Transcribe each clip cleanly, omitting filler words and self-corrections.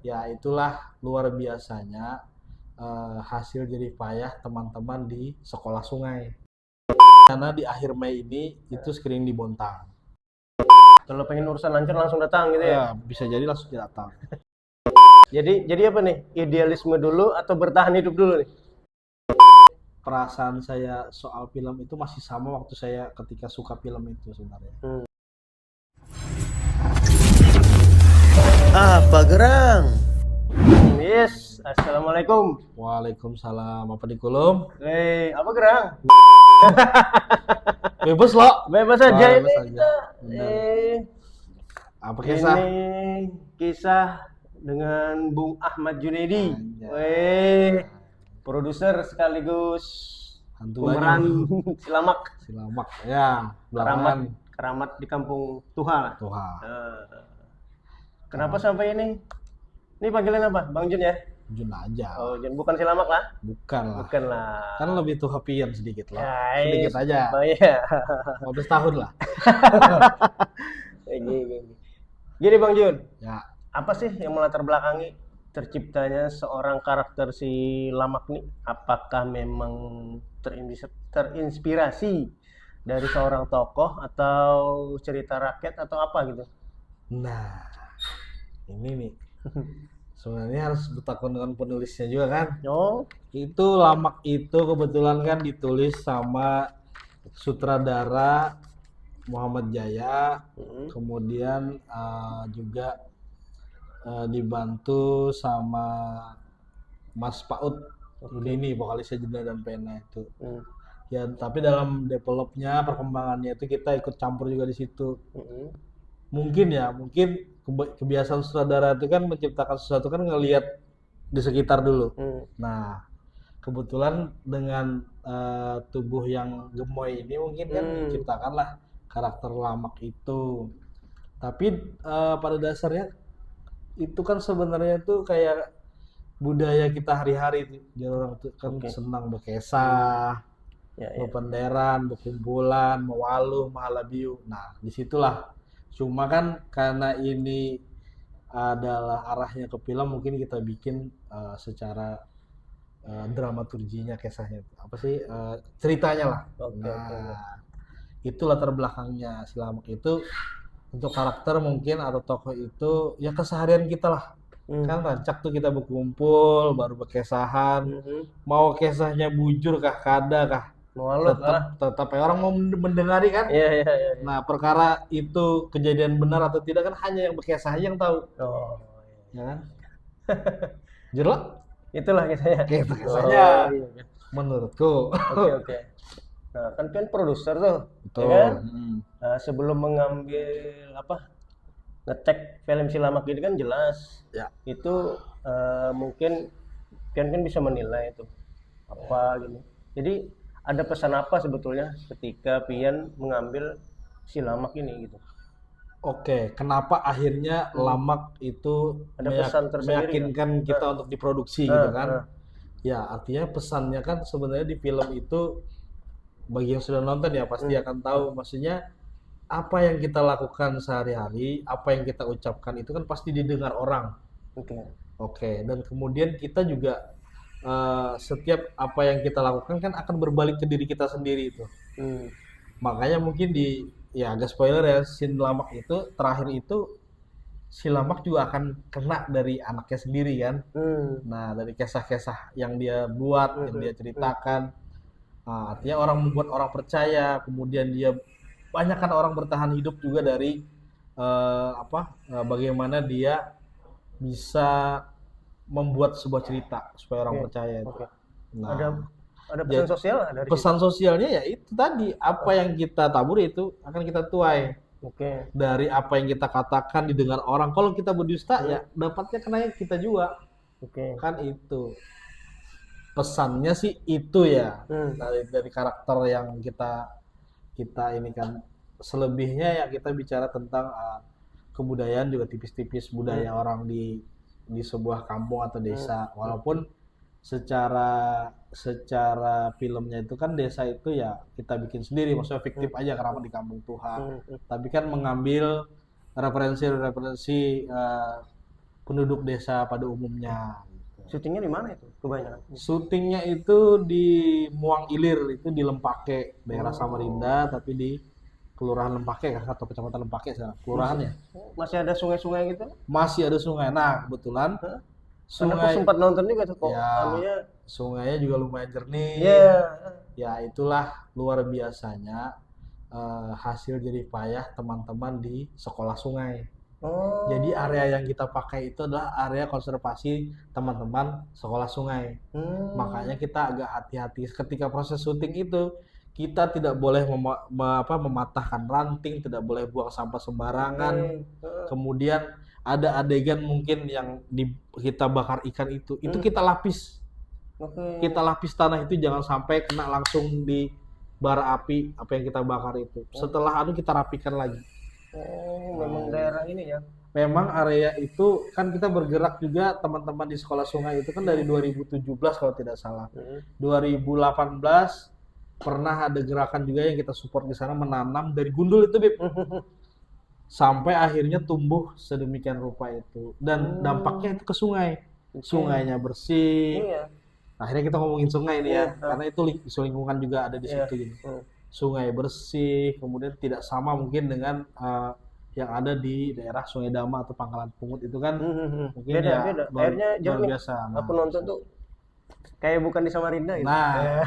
Ya itulah luar biasanya hasil jerih payah teman-teman di sekolah sungai. Karena di akhir Mei ini itu screening di Bontang. Kalau pengen urusan lancar langsung datang gitu ya. Ya, bisa jadi langsung datang. Jadi apa nih? Idealisme dulu atau bertahan hidup dulu nih? Perasaan saya soal film itu masih sama waktu saya ketika suka film itu sebenarnya. Apa gerang? Yes, assalamualaikum. Waalaikumsalam. Apa di kolom? Apa gerang? Bebas loh. Bebas aja Bebas ini aja. kita. Benar. Apa kisah? Ini kisah dengan Bung Ahmad Junaidi. Anjay. Produser sekaligus Hantu pemeran Banyu. Silamak. Silamak. Ya, Keramat, belakangan. keramat di kampung Tuha. Tuhan. Kenapa sampai ini? Ini panggilan apa? Bang Jun ya? Jun aja. Oh, Jun bukan Silamak lah. Bukan lah. Bukan lah. Kan lebih tuh happy-an sedikit lah. Ya, Sedikit aja. Oh iya. 15 tahun lah. Gini Bang Jun, Ya, apa sih yang melatar belakangi terciptanya seorang karakter si Lamak nih? Apakah memang terinspirasi dari seorang tokoh atau cerita rakyat atau apa gitu? nah ini nih. Sebenarnya harus bertakun dengan penulisnya juga kan. Oh, Itu Lamak itu kebetulan kan ditulis sama sutradara Muhammad Jaya, kemudian juga dibantu sama Mas Paut Rudini, vokalisnya Jenda dan Pena itu. Ya, tapi dalam developnya, perkembangannya itu kita ikut campur juga di situ. Mungkin kebiasaan sutradara itu kan menciptakan sesuatu kan ngelihat di sekitar dulu. Nah, kebetulan dengan tubuh yang gemoy ini mungkin kan diciptakanlah karakter Lamak itu. Tapi pada dasarnya itu kan sebenarnya tuh kayak budaya kita hari-hari. Jadi orang tuh kan senang berkesah, berpenderan, berkumpulan, mewaluh, mahalabiu. Nah, disitulah. Cuma kan karena ini adalah arahnya ke film, mungkin kita bikin secara dramaturginya, kisahnya apa sih ceritanya lah. Itu latar belakangnya si Lamak itu. Untuk karakter mungkin atau tokoh itu ya keseharian kita lah. Kan rancak tuh kita berkumpul baru berkesahan, mau kisahnya bujur kah kada kah tetap ya orang mau mendengari kan. Nah, perkara itu kejadian benar atau tidak kan hanya yang berkesah yang tahu. Ya kan. Jeruk itulah kisahnya. gitu kisahnya menurutku. Oke. Nah, kan produser tuh, Betul. ya kan? Nah, sebelum mengambil ngetek film Silamak ini kan jelas, Ya. Itu mungkin kan bisa menilai itu apa gitu. Jadi ada pesan apa sebetulnya ketika Pian mengambil Silamak ini gitu? Oke, kenapa akhirnya Lamak itu Ada pesan tersendiri meyakinkan kita untuk diproduksi gitu kan? Ya, artinya pesannya kan sebenarnya di film itu bagi yang sudah nonton ya pasti akan tahu, maksudnya apa yang kita lakukan sehari-hari, apa yang kita ucapkan itu kan pasti didengar orang. Oke, dan kemudian kita juga setiap apa yang kita lakukan kan akan berbalik ke diri kita sendiri itu. Makanya mungkin ya agak spoiler ya, scene Lamak itu terakhir itu si Lamak juga akan kena dari anaknya sendiri kan. Nah, dari kisah-kisah yang dia buat, yang dia ceritakan. Nah, artinya membuat orang percaya, kemudian dia banyakkan orang bertahan hidup juga dari bagaimana dia bisa membuat sebuah cerita supaya orang percaya itu. Nah, ada pesan sosial dari pesan sosialnya ya itu tadi, apa yang kita taburi itu akan kita tuai. Dari apa yang kita katakan didengar orang. Kalau kita berdusta ya dapatnya kena kita juga. Kan itu. Pesannya sih itu ya. Dari karakter yang kita ini kan. Selebihnya ya kita bicara tentang kebudayaan juga tipis-tipis budaya orang di sebuah kampung atau desa. Walaupun secara filmnya itu kan desa itu ya kita bikin sendiri, maksudnya fiktif aja karena di kampung Tuhan. Tapi kan mengambil referensi penduduk desa pada umumnya. Syutingnya di mana itu kebanyakan? Syutingnya itu di Muang Ilir, itu di Lempake, daerah Samarinda, tapi di Kelurahan Lempake atau Kecamatan Lempake, kelurahan ya. Masih ada sungai-sungai gitu? Masih ada sungai. Nah, kebetulan Hah? Karena aku sungai sempat nonton juga tuh kok. ya, Anunya, sungainya juga lumayan jernih. ya. Ya, itulah luar biasanya hasil jerih payah teman-teman di sekolah sungai. Oh. Jadi area yang kita pakai itu adalah area konservasi teman-teman sekolah sungai. Makanya kita agak hati-hati ketika proses syuting itu. Kita tidak boleh mematahkan ranting, tidak boleh buang sampah sembarangan. Kemudian ada adegan mungkin yang kita bakar ikan itu kita lapis. Kita lapis tanah itu jangan sampai kena langsung di bara api apa yang kita bakar itu. Setelah kita rapikan lagi. Memang daerah ini ya. Memang area itu kan kita bergerak juga teman-teman di sekolah sungai itu kan dari 2017 kalau tidak salah. 2018 pernah ada gerakan juga yang kita support di sana menanam dari gundul itu, Bib. Sampai akhirnya tumbuh sedemikian rupa itu dan dampaknya itu ke sungai. Sungainya bersih. Iya. Akhirnya kita ngomongin sungai ini ya, karena itu isu lingkungan juga ada di situ gitu. Sungai bersih, kemudian tidak sama mungkin dengan yang ada di daerah Sungai Dama atau Pangkalan Pungut itu kan mungkin beda. Airnya luar jernih. biasa. Aku nonton tuh kayak bukan di Samarinda gitu. Nah,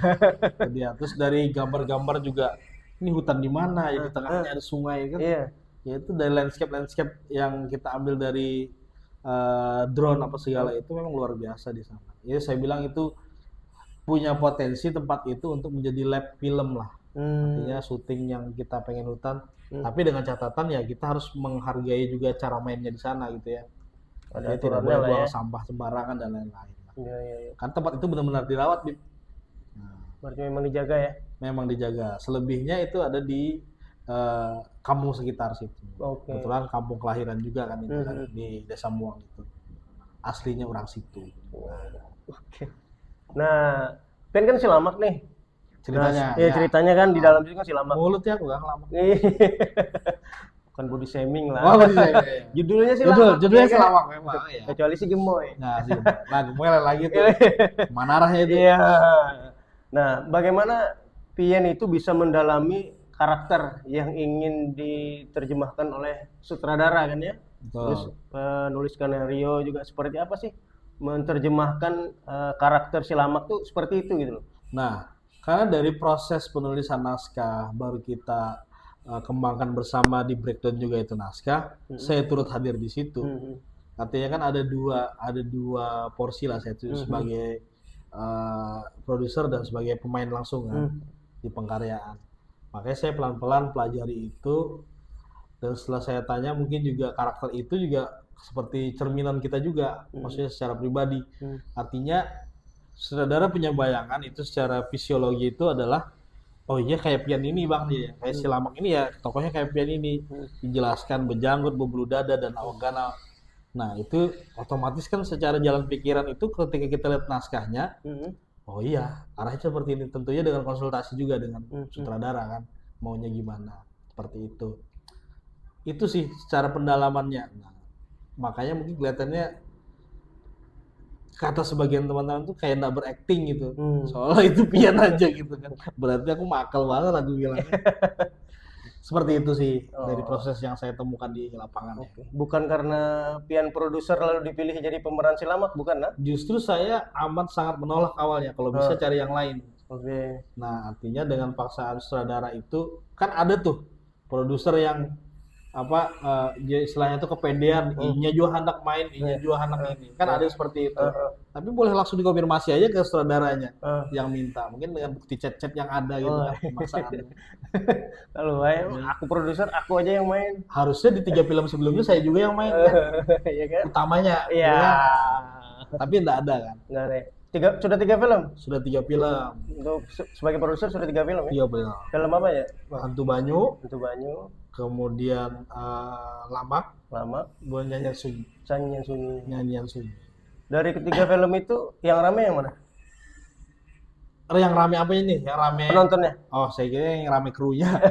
dia terus dari gambar-gambar juga ini hutan di mana ya, di tengahnya ada sungai kan. Iya. Ya itu dari landscape yang kita ambil dari drone apa segala itu memang luar biasa di sana. Jadi saya bilang itu punya potensi tempat itu untuk menjadi lab film lah. Artinya syuting yang kita pengen hutan, tapi dengan catatan ya kita harus menghargai juga cara mainnya di sana gitu ya. Jadi tidak boleh buang sampah sembarangan dan lain-lain. Iya. Kan tempat itu benar-benar dirawat, Bib. Berarti memang dijaga ya? Memang dijaga. Selebihnya itu ada di kampung sekitar situ. Kebetulan kampung kelahiran juga kan itu kan, di Desa Muang itu. Aslinya orang situ. Nah, kan Silamak nih. Ceritanya. Nah, ceritanya kan di dalam itu kan Silamak. Mulut ya aku gak lama. Bukan body shaming lah. Oh, body shaming. Judulnya Silamak. Judulnya Silamak memang. Ya. Kecuali si Gemoy. Nah, si Gemoy. Nah, Gemoy lagi tuh. Mana arahnya itu? Iya. Nah, bagaimana Pian itu bisa mendalami karakter yang ingin diterjemahkan oleh sutradara kan ya? Terus penulis skenario juga seperti apa sih? Menerjemahkan karakter Silamak tuh seperti itu gitu loh. Nah, karena dari proses penulisan naskah baru kita kembangkan bersama di breakdown juga itu naskah, saya turut hadir di situ. Artinya kan ada dua porsi lah, saya itu sebagai produser dan sebagai pemain langsung kan di pengkaryaan. Makanya saya pelan-pelan pelajari itu, dan setelah saya tanya mungkin juga karakter itu juga seperti cerminan kita juga, maksudnya secara pribadi. Artinya sutradara punya bayangan itu secara fisiologi itu adalah oh iya kayak Pian ini bang dia, kayak Silamak ini ya tokohnya kayak Pian ini, dijelaskan berjanggut, berbulu dada dan awak ganal. Nah itu otomatis kan secara jalan pikiran itu ketika kita lihat naskahnya, oh iya arahnya seperti ini, tentunya dengan konsultasi juga dengan sutradara kan maunya gimana, seperti itu. Itu sih secara pendalamannya. Nah, makanya mungkin kelihatannya kata sebagian teman-teman tuh kayak nggak berakting gitu, soalnya itu Pian aja gitu kan. Berarti aku makal banget aku bilang. Seperti itu sih dari proses yang saya temukan di lapangan. Bukan karena Pian produser lalu dipilih jadi pemeran Silamak, bukan nah? Justru saya amat sangat menolak awalnya kalau bisa cari yang lain. Nah artinya dengan paksaan sutradara itu kan ada tuh produser yang istilahnya tuh kepedean, inya juga hendak main, inya juga hendak ini, kan ada seperti itu. Tapi boleh langsung dikonfirmasi aja ke sutradaranya yang minta, mungkin dengan bukti chat-chat yang ada gitu kan pemaksaan. Kalau aku produser, aku aja yang main. Harusnya di 3 film sebelumnya saya juga yang main kan, utamanya. Iya. Tapi enggak ada kan. Enggak ada. Sudah 3 film? Sudah 3 film. Untuk sebagai produser sudah 3 film ya? Iya benar. Film apa ya? Hantu Banyu. Kemudian Lamak. Buat Nyanyian Sunyi. Dari ketiga film itu yang rame yang mana? Yang rame apa ini? Yang rame penontonnya? Oh, saya kira yang rame krunya.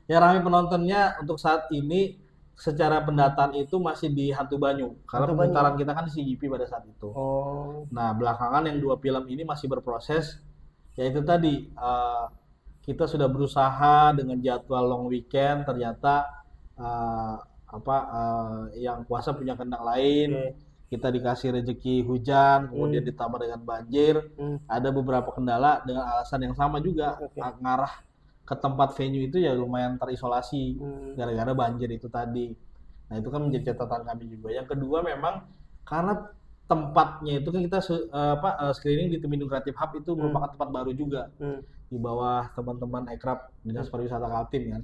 Yang rame penontonnya untuk saat ini secara pendataan itu masih di Hantu Banyu karena Hantu Banyu. pemutaran kita kan di CGV pada saat itu. Oh. Nah, belakangan yang 2 film ini masih berproses, yaitu tadi kita sudah berusaha dengan jadwal long weekend, ternyata yang puasa punya kehendak lain. Kita dikasih rezeki hujan, kemudian ditambah dengan banjir. Ada beberapa kendala dengan alasan yang sama juga, ngarah ke tempat venue itu ya lumayan terisolasi gara-gara banjir itu tadi. Nah, itu kan menjadi catatan kami juga. Yang kedua memang karena tempatnya itu kan kita screening di Temindung Creative Hub itu merupakan tempat baru juga di bawah teman-teman Ekrab Dinas Pariwisata Kaltim kan.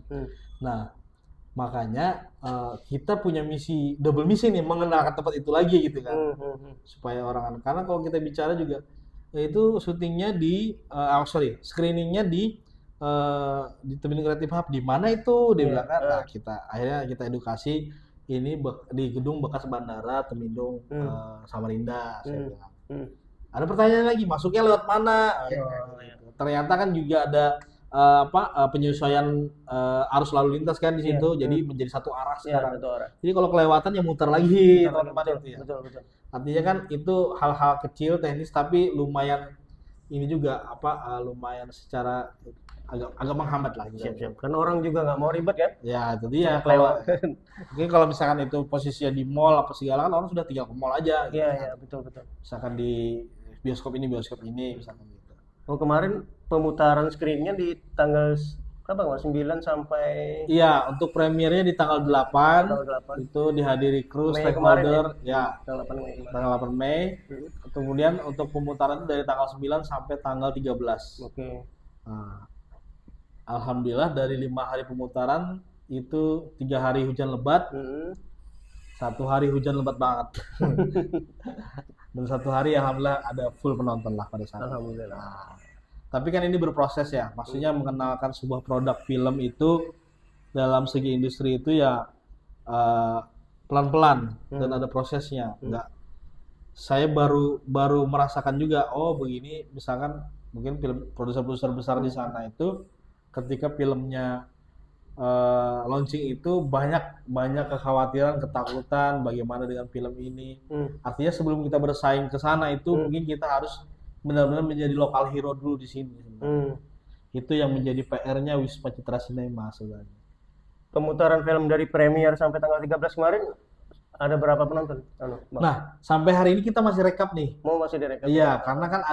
Nah, makanya kita punya double misi nih, mengenalkan tempat itu lagi gitu kan, supaya orang, karena kalau kita bicara juga itu syutingnya screeningnya di Temindung Creative Hub, di mana itu dia bilang kan. Nah, akhirnya kita edukasi ini di gedung bekas bandara Temindung Samarinda. Saya bilang ada pertanyaan lagi, masuknya lewat mana? Ternyata kan juga ada penyesuaian arus lalu lintas kan di situ, jadi menjadi satu arah sekarang. Jadi kalau kelewatan ya muter lagi teman-teman itu ya. Betul. Artinya kan itu hal-hal kecil teknis tapi lumayan ini juga lumayan secara agak menghambat lah. Siap. Karena orang juga nggak mau ribet kan? Ya itu dia. Mungkin kalau misalkan itu posisinya di mall apa segala kan orang sudah tinggal ke mall aja. Iya, betul. Misalkan di bioskop ini misalkan gitu. Oh, kemarin pemutaran screeningnya di tanggal berapa Mas? 9 sampai... Iya, untuk premiernya di tanggal 8. Itu dihadiri kru stakeholder ya. Tanggal 8 Mei. Kemudian untuk pemutaran itu dari tanggal 9 sampai tanggal 13. Oke. Nah, alhamdulillah dari 5 hari pemutaran itu 3 hari hujan lebat. 1 hari hujan lebat banget. Dan 1 hari alhamdulillah ada full penonton lah pada saat itu. Alhamdulillah. Nah, tapi kan ini berproses ya, maksudnya mengenalkan sebuah produk film itu dalam segi industri itu ya pelan-pelan dan ada prosesnya. Saya baru merasakan juga, begini, misalkan mungkin film produser-produser besar di sana itu ketika filmnya launching itu banyak kekhawatiran, ketakutan bagaimana dengan film ini. Artinya sebelum kita bersaing ke sana itu mungkin kita harus benar-benar menjadi lokal hero dulu di sini. Itu yang menjadi PR-nya Wisma Citra Cinema sebenarnya. Pemutaran film dari premier sampai tanggal 13 kemarin ada berapa penonton? Nah, sampai hari ini kita masih rekap nih. Masih direkap? Iya, karena kan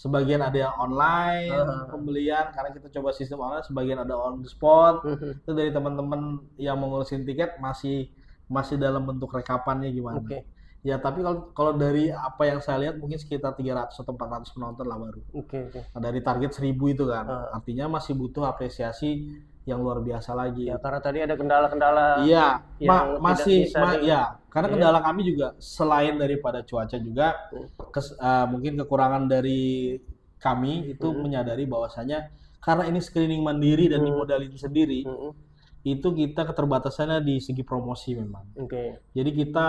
sebagian ada yang online pembelian, karena kita coba sistem online, sebagian ada on the spot. Itu dari teman-teman yang mengurusin tiket masih dalam bentuk rekapannya gimana. Ya, tapi kalau dari apa yang saya lihat mungkin sekitar 300 atau 400 penonton lah baru. Nah, dari target 1000 itu kan. Artinya masih butuh apresiasi yang luar biasa lagi. Ya, karena tadi ada kendala-kendala. Iya, karena kendala kami juga selain daripada cuaca juga mungkin kekurangan dari kami itu menyadari bahwasanya karena ini screening mandiri dan dimodalin sendiri, itu kita keterbatasannya di segi promosi memang. Jadi kita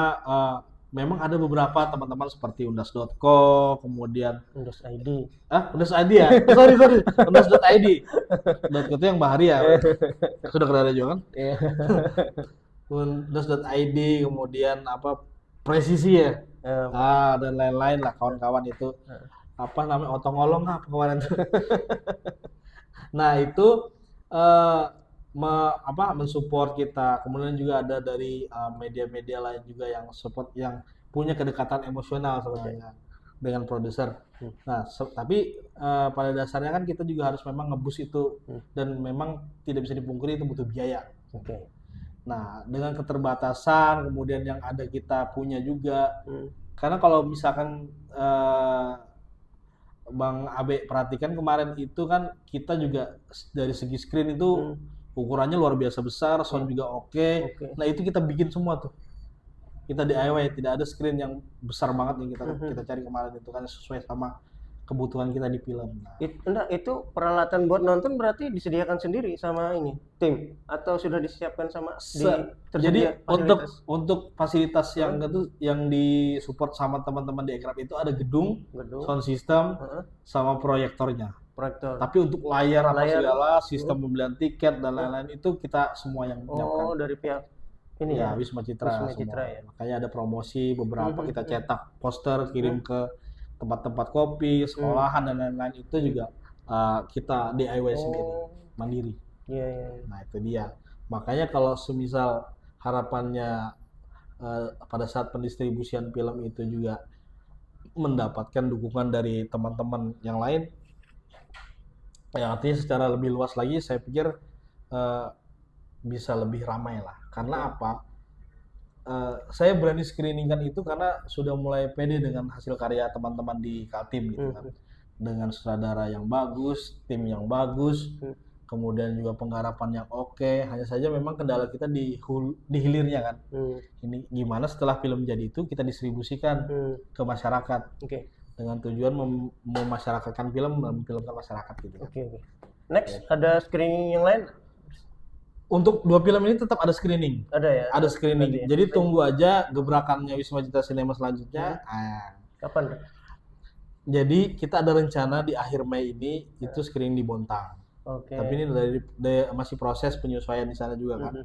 memang ada beberapa teman-teman seperti undas.co, kemudian Undas.id. Undas.id ya? Sorry. Undas.id. Undas.co itu yang Bahari ya? Sudah kerja juga kan? Undas.id, kemudian Presisi ya? Dan lain-lain lah, kawan-kawan itu. Otong-olong apa kemarin tuh. Nah, itu mensupport kita. Kemudian juga ada dari media-media lain juga yang support, yang punya kedekatan emosional sebenarnya dengan produser. Nah, tapi pada dasarnya kan kita juga harus memang ngebus itu, dan memang tidak bisa dipungkiri itu butuh biaya. Nah, dengan keterbatasan kemudian yang ada kita punya juga, karena kalau misalkan Bang Abe perhatikan kemarin itu kan kita juga dari segi screen itu ukurannya luar biasa besar, sound juga oke. Nah, itu kita bikin semua tuh. Kita DIY, tidak ada screen yang besar banget yang kita cari kemarin, itu kan sesuai sama kebutuhan kita di film. Nah, itu peralatan buat nonton berarti disediakan sendiri sama ini tim atau sudah disiapkan sama jadi untuk fasilitas yang disupport sama teman-teman di Ekrab itu ada gedung, sound system, sama proyektornya. Tapi untuk layar segala, sistem pembelian tiket dan lain-lain itu kita semua yang menyiapkan. Dari pihak ini Ya, ya, Wisma Citra Wisma semua. Citra ya. Makanya ada promosi beberapa kita cetak poster kirim ke tempat-tempat kopi, sekolahan dan lain-lain itu juga kita DIY sendiri, Oh, mandiri. iya iya. Nah, itu dia. Makanya kalau semisal harapannya pada saat pendistribusian film itu juga mendapatkan dukungan dari teman-teman yang lain, yang artinya secara lebih luas lagi, saya pikir eh, bisa lebih ramai lah. Karena apa? Saya berani screeningkan itu karena sudah mulai pede dengan hasil karya teman-teman di Kaltim gitu kan. Dengan sutradara yang bagus, tim yang bagus, kemudian juga penggarapan yang oke. Hanya saja memang kendala kita di hilirnya kan. Ini gimana setelah film jadi itu kita distribusikan ke masyarakat Oke. dengan tujuan memasyarakatkan film, memfilmkan masyarakat gitu kan. Oke. Next ada screening yang lain? Untuk 2 film ini tetap ada screening. Ada ya? Ada screening. Berarti ya? Jadi tunggu aja gebrakannya Wisma Citra Cinema selanjutnya. Kapan? Jadi kita ada rencana di akhir Mei ini itu screening di Bontang. Oke. Tapi ini masih proses penyesuaian di sana juga kan.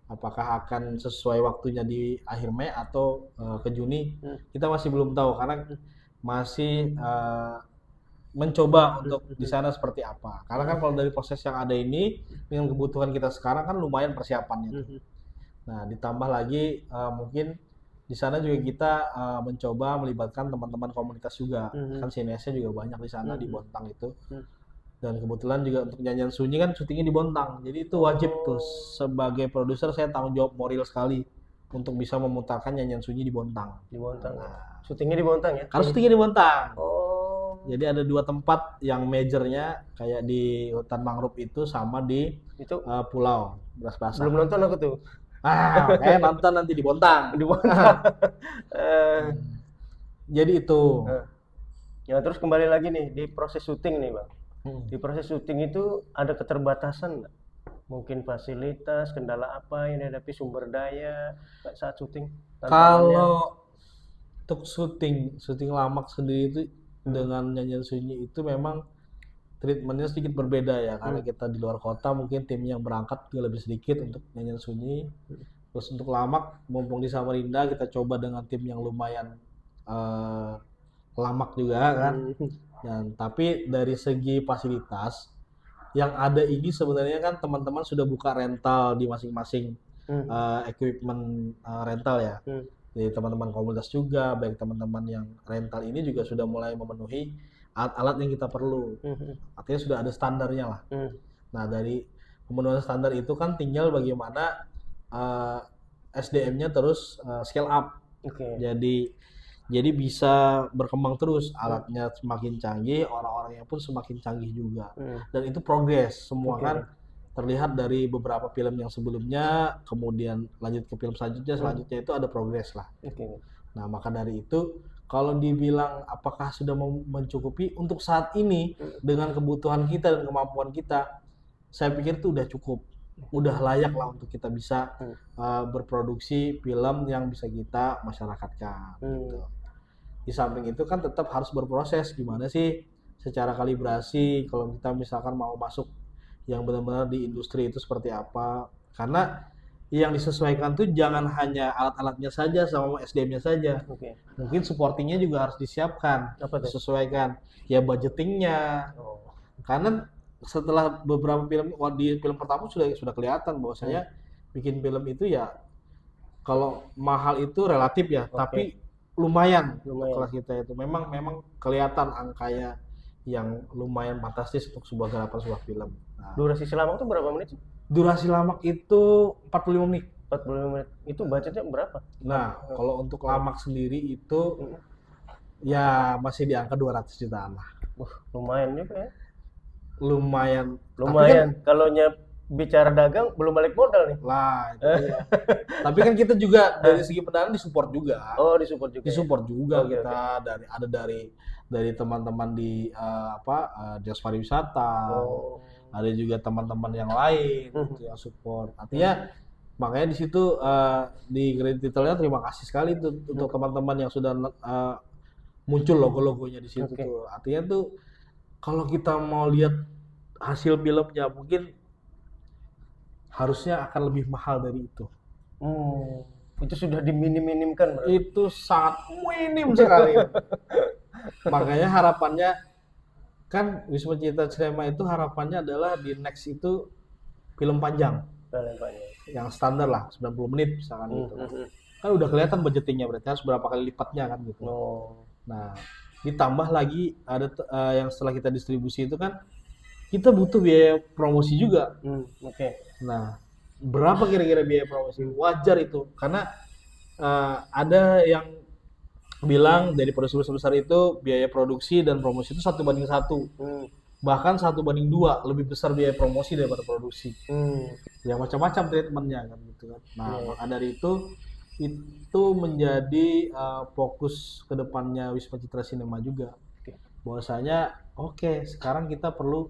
Apakah akan sesuai waktunya di akhir Mei atau ke Juni? Kita masih belum tahu karena masih mencoba untuk di sana seperti apa. Karena kan kalau dari proses yang ada ini dengan kebutuhan kita sekarang kan lumayan persiapannya. Nah, ditambah lagi mungkin di sana juga kita mencoba melibatkan teman-teman komunitas juga. Kan sinesnya juga banyak di sana di Bontang itu. Dan kebetulan juga untuk Nyanyian Sunyi kan syutingnya di Bontang. Jadi itu wajib tuh sebagai produser saya tanggung jawab moral sekali untuk bisa memutarkan Nyanyian Sunyi di Bontang. Di Bontang. Syutingnya di Bontang ya? Karena syutingnya di Bontang. Oh. Jadi ada 2 tempat yang majornya kayak di hutan mangrove itu sama di Itu pulau Beras Basah. belum nonton aku tuh. Kayak nonton nanti di Bontang. Di Bontang. Jadi itu. Ya terus kembali lagi nih di proses syuting nih Bang. Di proses syuting itu ada keterbatasan nggak? Mungkin fasilitas, kendala apa yang dihadapi, sumber daya saat syuting? Kalau untuk syuting Lamak sendiri itu dengan Nyanyian Sunyi itu memang treatmentnya sedikit berbeda ya, karena kita di luar kota mungkin tim yang berangkat juga lebih sedikit untuk Nyanyian Sunyi. Terus untuk Lamak mumpung di Samarinda kita coba dengan tim yang lumayan lamak juga kan. Dan tapi dari segi fasilitas yang ada ini sebenarnya kan teman-teman sudah buka rental di masing-masing equipment rental ya. Jadi teman-teman komunitas juga, baik teman-teman yang rental ini juga sudah mulai memenuhi alat-alat yang kita perlu. Artinya sudah ada standarnya lah. Nah, dari pemenuhan standar itu kan tinggal bagaimana SDM-nya terus scale up. Jadi bisa berkembang terus, alatnya semakin canggih, orang-orangnya pun semakin canggih juga. Dan itu progres semua kan. Terlihat dari beberapa film yang sebelumnya, kemudian lanjut ke film selanjutnya itu ada progres lah. Nah, maka dari itu kalau dibilang apakah sudah mencukupi untuk saat ini dengan kebutuhan kita dan kemampuan kita, saya pikir itu udah cukup, udah layak lah untuk kita bisa berproduksi film yang bisa kita masyarakatkan. Gitu. Di samping itu kan tetap harus berproses gimana sih secara kalibrasi kalau kita misalkan mau masuk yang benar-benar di industri itu seperti apa, karena yang disesuaikan tuh jangan hanya alat-alatnya saja sama SDM-nya saja. Mungkin supportingnya juga harus disiapkan, disesuaikan ya budgetingnya. Karena setelah beberapa film di film pertama sudah kelihatan bahwasanya bikin film itu ya kalau mahal itu relatif ya, tapi lumayan kelas kita itu memang kelihatan angkanya yang lumayan fantastis untuk sebuah garapan sebuah film. Nah, durasi Lamak itu berapa menit sih? Durasi Lamak itu 45 menit. 45 menit. Itu budgetnya berapa? Nah, kalau untuk Lamak sendiri itu ya masih di angka 200 jutaan lah. Lumayan juga ya. Lumayan. Kan, kalau bicara dagang belum balik modal nih. Lah, itu ya. Tapi kan kita juga dari segi pendanaan disupport juga. Oh, disupport juga. Disupport juga kita dari teman-teman di Dinas Pariwisata. Ada juga teman-teman yang lain gitu, yang support. Artinya makanya di situ di kredit titelnya terima kasih sekali tuh untuk teman-teman yang sudah muncul logo-logonya di situ tuh. Artinya tuh kalau kita mau lihat hasil filmnya mungkin harusnya akan lebih mahal dari itu. Itu sudah diminim-minimkan berarti. Itu sangat minim sekali. Makanya harapannya kan Wisma Citra Cinema itu harapannya adalah di next itu film panjang yang standar lah 90 menit misalkan gitu. Kan udah kelihatan budgetingnya, berarti harus berapa kali lipatnya kan gitu. Nah, ditambah lagi ada yang setelah kita distribusi itu kan kita butuh biaya promosi juga. Nah, berapa kira-kira biaya promosi? Wajar itu karena ada yang bilang dari produser besar itu biaya produksi dan promosi itu 1:1. Bahkan 1:2 lebih besar biaya promosi daripada produksi. Ya macam-macam treatmentnya kan gitu kan. Nah, maka dari itu menjadi fokus kedepannya Wisma Citra Cinema juga. Bahwasanya sekarang kita perlu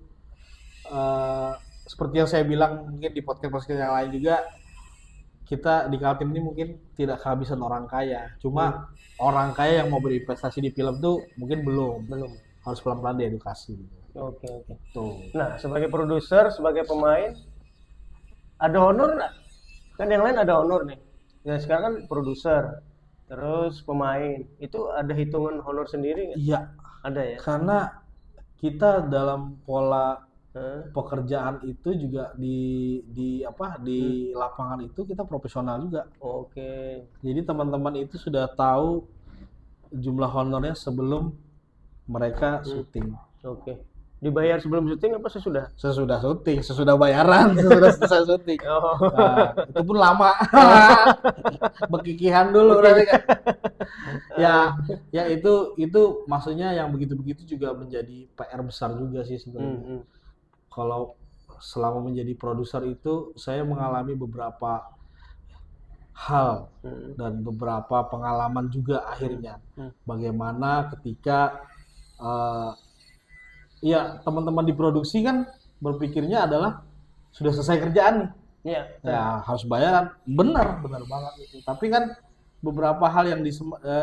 seperti yang saya bilang mungkin di podcast yang lain juga, kita di Kaltim ini mungkin tidak kehabisan orang kaya. Cuma orang kaya yang mau berinvestasi di film tuh mungkin belum. Harus pelan-pelan diedukasi. Oke. Tuh. Nah, sebagai produser, sebagai pemain, ada honor nggak? Kan yang lain ada honor nih. Ya sekarang kan produser, terus pemain. Itu ada hitungan honor sendiri nggak? Iya. Ada ya? Karena kita dalam pola pekerjaan itu juga di lapangan itu kita profesional juga. Jadi teman-teman itu sudah tahu jumlah honornya sebelum mereka syuting. Dibayar sebelum syuting apa sesudah? Sesudah syuting, sesudah bayaran, sesudah selesai syuting. Nah, itu pun lama. Bekikihan dulu berarti kan. Ya itu maksudnya yang begitu-begitu juga menjadi PR besar juga sih sebenarnya. Kalau selama menjadi produser itu saya mengalami beberapa hal dan beberapa pengalaman juga akhirnya. Bagaimana ketika teman-teman di produksi kan berpikirnya adalah sudah selesai kerjaan nih. Ya harus bayaran. Benar banget itu. Tapi kan beberapa hal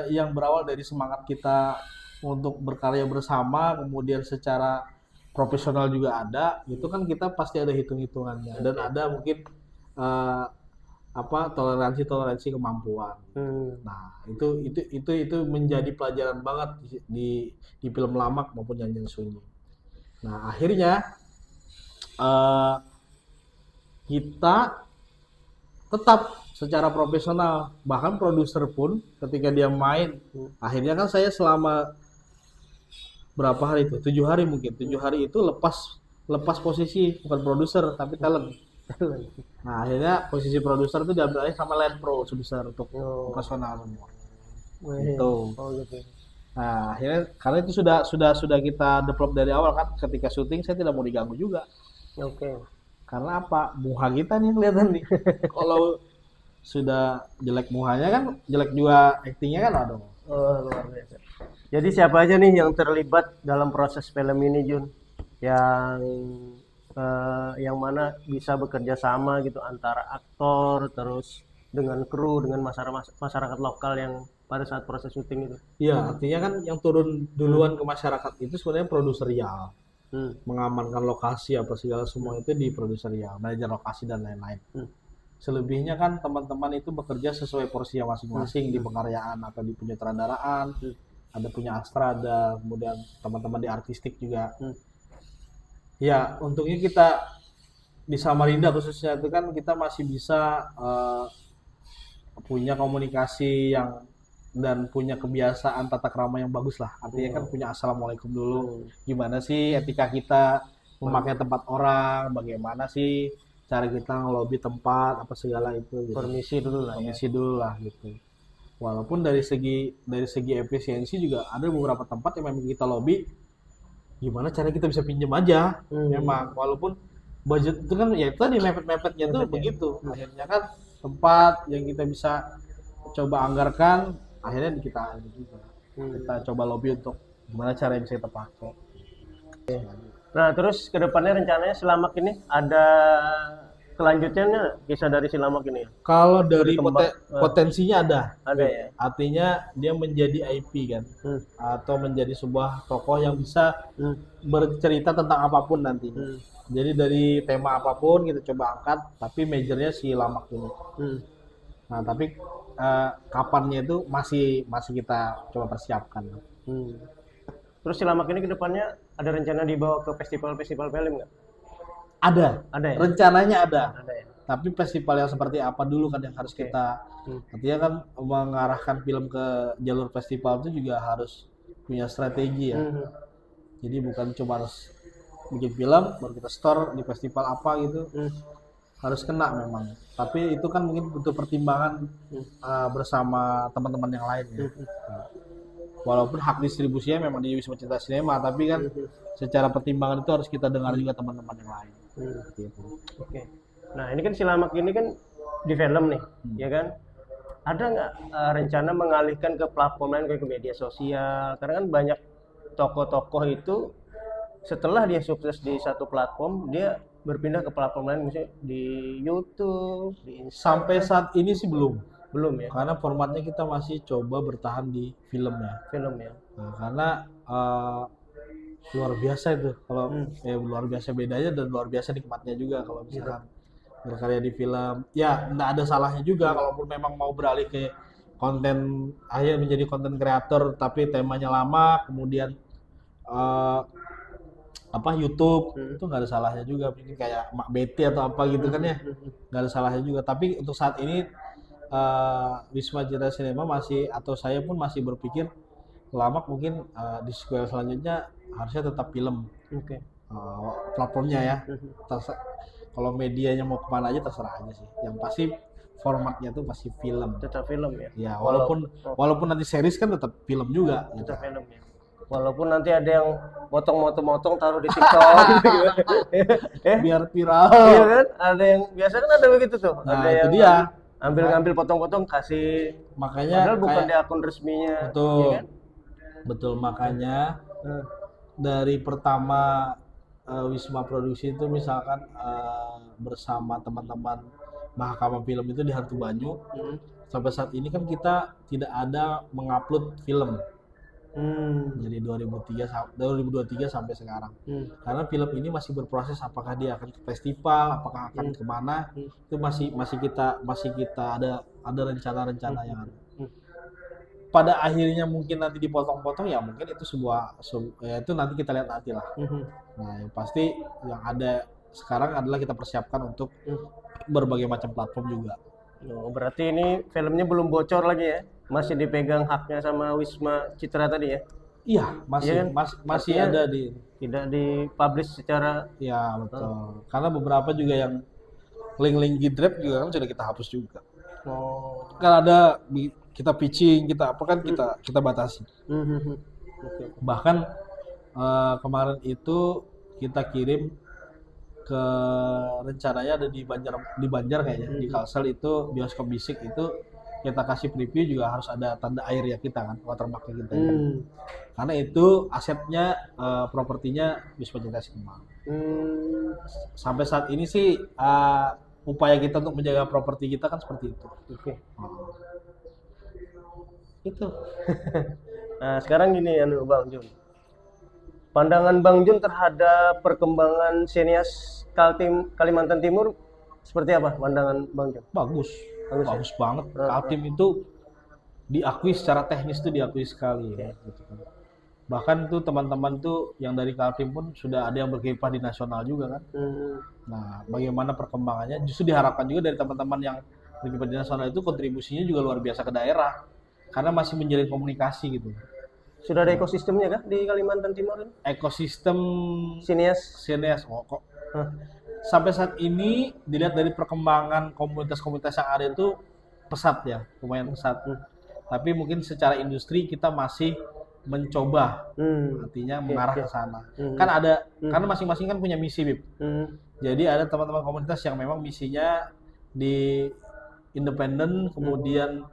yang berawal dari semangat kita untuk berkarya bersama, kemudian secara profesional juga ada, itu kan kita pasti ada hitung-hitungannya dan ada mungkin toleransi kemampuan. Nah, itu menjadi pelajaran banget di film Lamak maupun Nyanyian Sunyi. Nah, akhirnya kita tetap secara profesional, bahkan produser pun ketika dia main, akhirnya kan saya selama berapa hari itu? 7 hari mungkin. 7 hari itu lepas posisi, bukan produser tapi talent. Nah, akhirnya posisi produser itu diambil alih sama Land Pro sebesar untuk operasional semua. Gitu. Nah, akhirnya karena itu sudah kita develop dari awal kan, ketika syuting saya tidak mau diganggu juga. Karena apa? Muha kita nih kelihatan nih. Kalau sudah jelek muhanya kan, jelek juga aktingnya kan, aduh. Luar biasa. Jadi siapa aja nih yang terlibat dalam proses film ini, Jun? Yang mana bisa bekerja sama gitu antara aktor, terus dengan kru, dengan masyarakat lokal yang pada saat proses syuting itu. Iya, artinya kan yang turun duluan ke masyarakat itu sebenarnya produserial. Mengamankan lokasi apa segala semua itu di produserial, manajer lokasi dan lain-lain. Selebihnya kan teman-teman itu bekerja sesuai porsinya masing-masing di pengkaryaan atau di penyutradaraan. Ada punya Astra, ada kemudian teman-teman di artistik juga. Ya, untungnya kita di Samarinda khususnya itu kan kita masih bisa punya komunikasi dan punya kebiasaan tata krama yang bagus lah. Artinya kan punya assalamualaikum dulu. Gimana sih etika kita memakai tempat orang, bagaimana sih cara kita ngelobi tempat apa segala itu. Gitu. Permisi dulu lah gitu. Walaupun dari segi efisiensi juga ada beberapa tempat yang memang kita lobby, gimana cara kita bisa pinjam aja. Memang walaupun budget itu kan ya tadi mepet-mepetnya tuh begitu. Akhirnya kan tempat yang kita bisa coba anggarkan, akhirnya kita juga. Kita coba lobby untuk gimana cara yang bisa kita pakai. Nah, terus kedepannya rencananya Silamak ini ada kelanjutannya kisah dari Silamak ini? Kalau dari potensinya ada ya. Artinya dia menjadi IP kan, atau menjadi sebuah tokoh yang bisa bercerita tentang apapun nantinya. Jadi dari tema apapun kita coba angkat, tapi majornya si Lamak ini. Nah, tapi kapannya itu masih kita coba persiapkan. Terus Cilamak ini kedepannya ada rencana dibawa ke festival-festival film nggak? Ada ya? Rencananya ada. Ada ya? Tapi festival yang seperti apa dulu kan yang harus kita, artinya kan mengarahkan film ke jalur festival itu juga harus punya strategi ya. Jadi bukan cuma harus bikin film baru kita store di festival apa gitu, harus kena memang. Tapi itu kan mungkin butuh pertimbangan bersama teman-teman yang lain ya. Walaupun hak distribusinya memang di Wisma Citra Cinema, tapi kan secara pertimbangan itu harus kita dengar juga teman-teman yang lain. Gitu. Oke. Nah ini kan Cilamak ini kan di film nih, ya kan? Ada nggak rencana mengalihkan ke platform lain kayak ke media sosial? Karena kan banyak tokoh-tokoh itu setelah dia sukses di satu platform, dia berpindah ke platform lain, misalnya di YouTube, di Instagram. Sampai saat ini sih belum ya. Karena formatnya kita masih coba bertahan di film ya. Nah, karena luar biasa itu kalau luar biasa bedanya dan luar biasa nikmatnya juga kalau misalkan berkarya di film. Ya nggak ada salahnya juga kalaupun memang mau beralih ke konten, akhirnya menjadi konten kreator tapi temanya lama, kemudian YouTube itu nggak ada salahnya juga, mungkin kayak Mak Betty atau apa gitu kan ya, nggak ada salahnya juga. Tapi untuk saat ini Wisma Citra Cinema masih, atau saya pun masih berpikir Cilamak mungkin di sequel selanjutnya harusnya tetap film. Platformnya ya. Kalau medianya mau kemana aja terserah aja sih. Yang pasti formatnya tuh pasti film. Tetap film ya. Ya walaupun nanti series kan tetap film juga. Tetap film ya. Walaupun nanti ada yang motong taruh di TikTok gitu. Biar viral. Iya kan? Ada yang biasa kan ada begitu tuh. Nah, ada itu yang dia. Ambil potong-potong kasih. Makanya padahal bukan di akun resminya. Betul. Ya kan? Betul, makanya dari pertama Wisma Produksi itu misalkan bersama teman-teman Mahkamah Film itu di Hantu Banyu, sampai saat ini kan kita tidak ada mengupload film. Jadi 2023 sampai sekarang. Karena film ini masih berproses, apakah dia akan ke festival, apakah akan kemana, itu masih kita ada rencana-rencana yang ada. Pada akhirnya mungkin nanti dipotong-potong ya mungkin itu ya itu nanti kita lihat nanti lah. Nah yang pasti yang ada sekarang adalah kita persiapkan untuk berbagai macam platform juga. Berarti ini filmnya belum bocor lagi ya? Masih dipegang haknya sama Wisma Citra tadi ya? Iya, masih ada tidak dipublish secara. Ya betul. Karena beberapa juga yang link-link Gidrep juga kan sudah kita hapus juga. Kan ada kita pitching, kita apa kan kita batasi. Bahkan kemarin itu kita kirim ke rencananya ada di Banjar kayaknya, di Kalsel itu bioskop bisik itu kita kasih preview juga harus ada tanda air ya kita kan, watermarknya kita. Karena itu asetnya propertinya Wisma Citra Cinema. Sampai saat ini sih upaya kita untuk menjaga properti kita kan seperti itu. Itu. Nah sekarang gini Bang Jun, pandangan Bang Jun terhadap perkembangan sinias Kalimantan Timur seperti apa pandangan Bang Jun? Bagus banget. Kaltim itu diakui secara teknis, tuh diakui sekali ya, gitu kan. Bahkan tuh teman-teman tuh yang dari Kaltim pun sudah ada yang berkiprah di nasional juga kan. Nah bagaimana perkembangannya, justru diharapkan juga dari teman-teman yang berkiprah di nasional itu kontribusinya juga luar biasa ke daerah, karena masih menjalin komunikasi gitu. Sudah ada ekosistemnya kah di Kalimantan Timur ini? Ekosistem sinias kok. Sampai saat ini dilihat dari perkembangan komunitas-komunitas yang ada itu pesat ya, lumayan pesat. Tapi mungkin secara industri kita masih mencoba, artinya mengarah ke sana. Kan ada, karena masing-masing kan punya misi, Bib. Jadi ada teman-teman komunitas yang memang misinya di independen, kemudian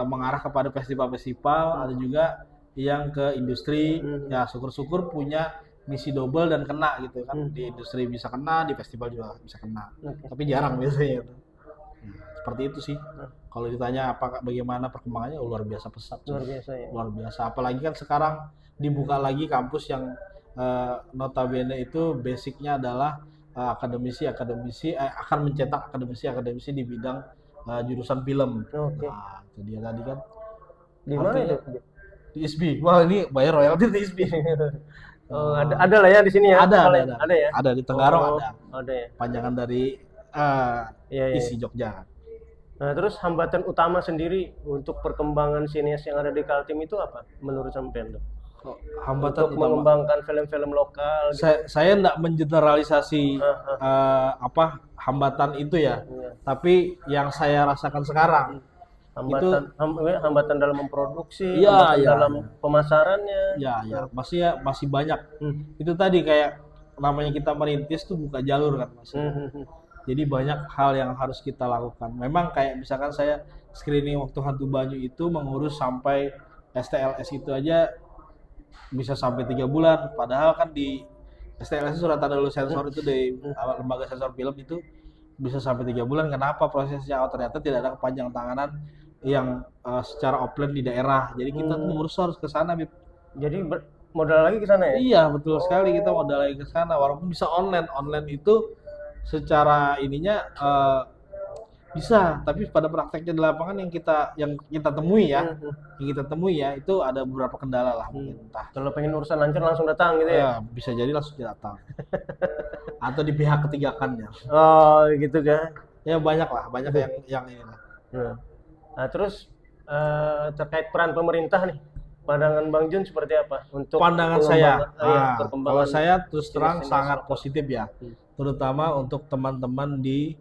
mengarah kepada festival-festival, ada juga yang ke industri. Ya syukur-syukur punya misi double dan kena gitu kan. Di industri bisa kena, di festival juga bisa kena. Tapi jarang biasanya. Seperti itu sih. Kalau ditanya bagaimana perkembangannya, luar biasa pesat. Luar biasa ya. Luar biasa. Apalagi kan sekarang dibuka lagi kampus yang notabene itu basicnya adalah akademisi akan mencetak akademisi di bidang jurusan film. Oke. Nah, itu dia tadi kan. Di mana Artinya- itu? Di ISBI. Wah, ini bayar royalti di ISBI. Oh, ada lah ya di sini ya. Ada ya. Ada di Tenggarong Oh, ada. ada ya. Panjangan dari Iya, iya. isi Jogja. Nah, terus hambatan utama sendiri untuk perkembangan sinias yang ada di Kaltim itu apa menurut sampean tuh? Hambatan Untuk utama. mengembangkan film-film lokal gitu. Saya enggak mengeneralisasi hambatan itu ya. Iya. Tapi yang saya rasakan sekarang Hambatan dalam memproduksi, Iya, hambatan iya, dalam pemasarannya. ya masih banyak. Itu tadi kayak namanya kita merintis tuh buka jalur kan Mas. Jadi banyak hal yang harus kita lakukan. Memang kayak misalkan saya screening waktu Hantu Banyu itu mengurus sampai STLS itu aja bisa sampai 3 bulan. Padahal kan di STLS surat tanda lulus sensor itu dari lembaga sensor film itu bisa sampai 3 bulan. Kenapa prosesnya? Oh, ternyata tidak ada kepanjang tanganan yang secara offline di daerah. Jadi kita tuh mengurus harus ke sana, Bib. Jadi modal lagi ke sana ya? Iya, betul sekali, kita modal lagi ke sana. Walaupun bisa online. Online itu secara ininya bisa, tapi pada prakteknya di lapangan yang kita temui ya, itu ada beberapa kendala lah mungkin, entah. Kalau pengen urusan lancar langsung datang gitu ya? Ya, bisa jadi langsung datang. Atau di pihak ketiga kannya. Oh, gitu kan? Ya banyak yang ini lah. Nah, terus terkait peran pemerintah nih, pandangan Bang Jun seperti apa untuk Pandangan saya, perkembangan? kalau saya terus terang sinias sangat lokal. positif ya, terutama untuk teman-teman di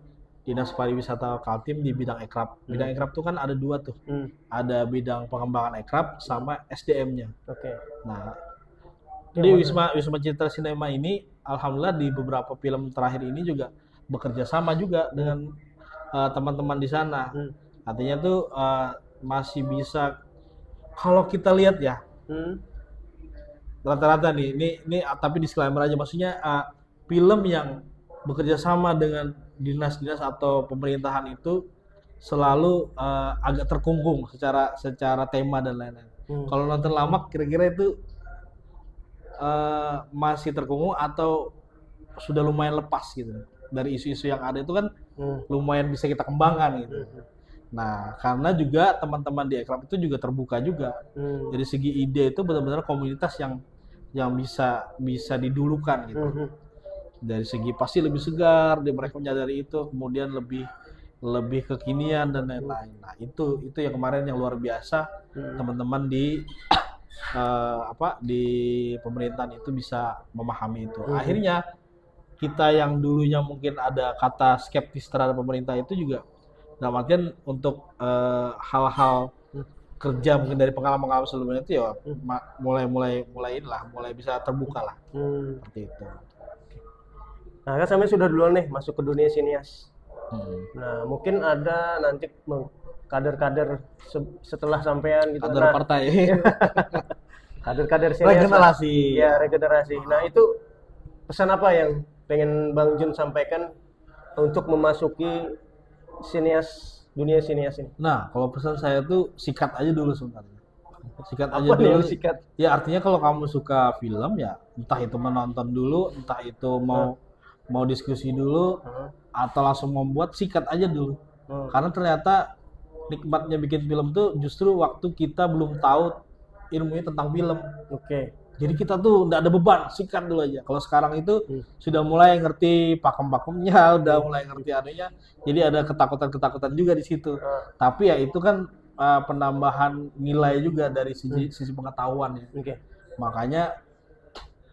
Dinas Pariwisata Kaltim di bidang ekraf. Bidang ekraf itu kan ada 2 tuh, ada bidang pengembangan ekraf sama SDM-nya. Oke. Nah, di Wisma Citra Cinema ini, alhamdulillah di beberapa film terakhir ini juga bekerja sama juga dengan teman-teman di sana. Artinya tuh masih bisa, kalau kita lihat ya, rata-rata nih, ini tapi disclaimer aja, maksudnya film yang bekerja sama dengan dinas-dinas atau pemerintahan itu selalu agak terkungkung secara tema dan lain-lain. Kalau nonton Lamak kira-kira itu masih terkungkung atau sudah lumayan lepas gitu dari isu-isu yang ada itu kan, lumayan bisa kita kembangkan gitu. Nah, karena juga teman-teman di ekraf itu juga terbuka juga. Dari segi ide itu benar-benar komunitas yang bisa didulukan gitu. Dari segi pasti lebih segar, mereka menyadari itu, kemudian lebih kekinian dan lain-lain. Nah, itu yang kemarin yang luar biasa, teman-teman di di pemerintahan itu bisa memahami itu. Akhirnya kita yang dulunya mungkin ada kata skeptis terhadap pemerintah itu juga, dalam artian untuk hal-hal kerja mungkin dari pengalaman sebelumnya itu ya mulai bisa terbuka lah, seperti itu. Nah, kan sampai sudah duluan nih masuk ke dunia sinias. Nah, mungkin ada nanti kader-kader setelah sampean gitu. Kader partai. Kader-kader sinias. Regenerasi. Ya, regenerasi. Nah, itu pesan apa yang pengen Bang Jun sampaikan untuk memasuki dunia sinias ini? Nah, kalau pesan saya tuh sikat aja dulu sebenarnya. Sikat aja Apa dulu. sikat? Ya artinya kalau kamu suka film ya, entah itu menonton dulu, entah itu mau diskusi dulu, atau langsung membuat, sikat aja dulu. Karena ternyata nikmatnya bikin film tuh justru waktu kita belum tahu ilmunya tentang film. Oke. Jadi kita tuh nggak ada beban, sikat dulu aja. Kalau sekarang itu sudah mulai ngerti pakem-pakemnya, udah mulai ngerti anunya, jadi ada ketakutan-ketakutan juga di situ. Tapi ya itu kan penambahan nilai juga dari sisi pengetahuan ya. Makanya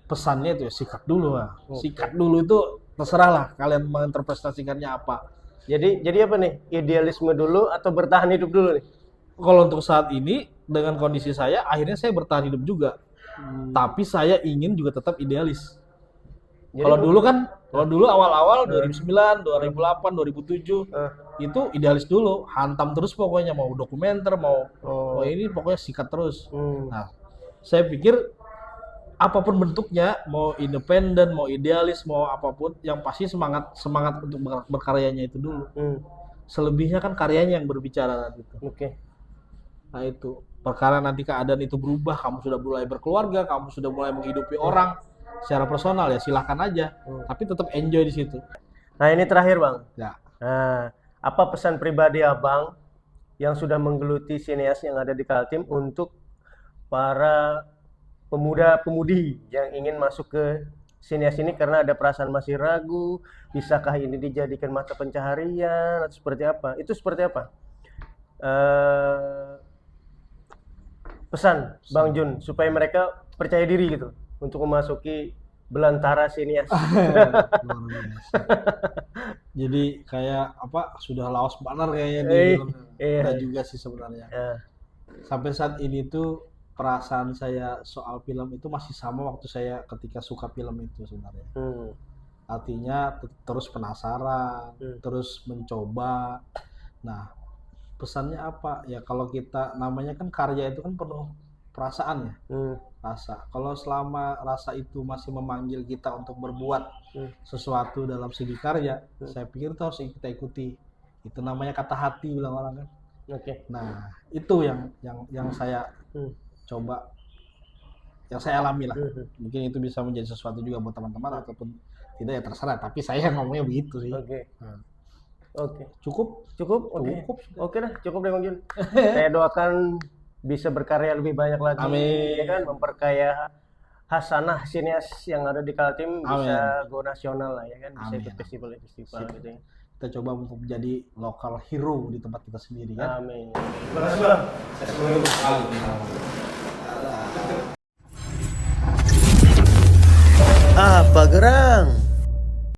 pesannya itu ya sikat dulu lah. Sikat dulu itu terserah lah kalian menginterpretasikannya apa. Jadi apa nih? Idealisme dulu atau bertahan hidup dulu nih? Kalau untuk saat ini dengan kondisi saya, akhirnya saya bertahan hidup juga. Tapi saya ingin juga tetap idealis. Kalau dulu awal-awal 2009, 2008, 2007 itu idealis dulu, hantam terus pokoknya, mau dokumenter, mau ini pokoknya sikat terus. Nah, saya pikir apapun bentuknya, mau independen, mau idealis, mau apapun, yang pasti semangat untuk berkaryanya itu dulu. Selebihnya kan karyanya yang berbicara nanti itu. Nah itu, perkara nanti keadaan itu berubah, kamu sudah mulai berkeluarga, kamu sudah mulai menghidupi orang secara personal, ya silahkan aja. Tapi tetap enjoy di situ. Nah, ini terakhir Bang. Ya. Nah, apa pesan pribadi Abang yang sudah menggeluti sineas yang ada di Kaltim untuk para pemuda-pemudi yang ingin masuk ke sineas ini karena ada perasaan masih ragu, bisakah ini dijadikan mata pencaharian atau seperti apa? Itu seperti apa? Pesan Bang Jun supaya mereka percaya diri gitu untuk memasuki belantara sineas. Luar biasa. Jadi kayak apa, sudah laos banar kayaknya di film. Enggak juga sih sebenarnya. Sampai saat ini tuh perasaan saya soal film itu masih sama waktu saya ketika suka film itu sebenarnya. Artinya terus penasaran, terus mencoba. Nah, pesannya apa? Ya kalau kita namanya kan karya itu kan penuh perasaan ya. Rasa. Kalau selama rasa itu masih memanggil kita untuk berbuat sesuatu dalam segi karya, saya pikir itu harus kita ikuti. Itu namanya kata hati bilang orang kan. Nah, itu yang saya coba, yang saya alami lah. Mungkin itu bisa menjadi sesuatu juga buat teman-teman ataupun tidak, ya terserah. Tapi saya ngomongnya begitu sih. Cukup. Oke dah, cukup deh Bang Jun. Saya doakan bisa berkarya lebih banyak lagi. Amin. Ya kan, memperkaya hasanah sineas yang ada di Kaltim. Bisa go nasional lah ya kan, bisa ikut festival-festival gitu ya. Kita coba untuk menjadi lokal hero di tempat kita sendiri kan. Amin. Terima kasih Bang. Apa gerang?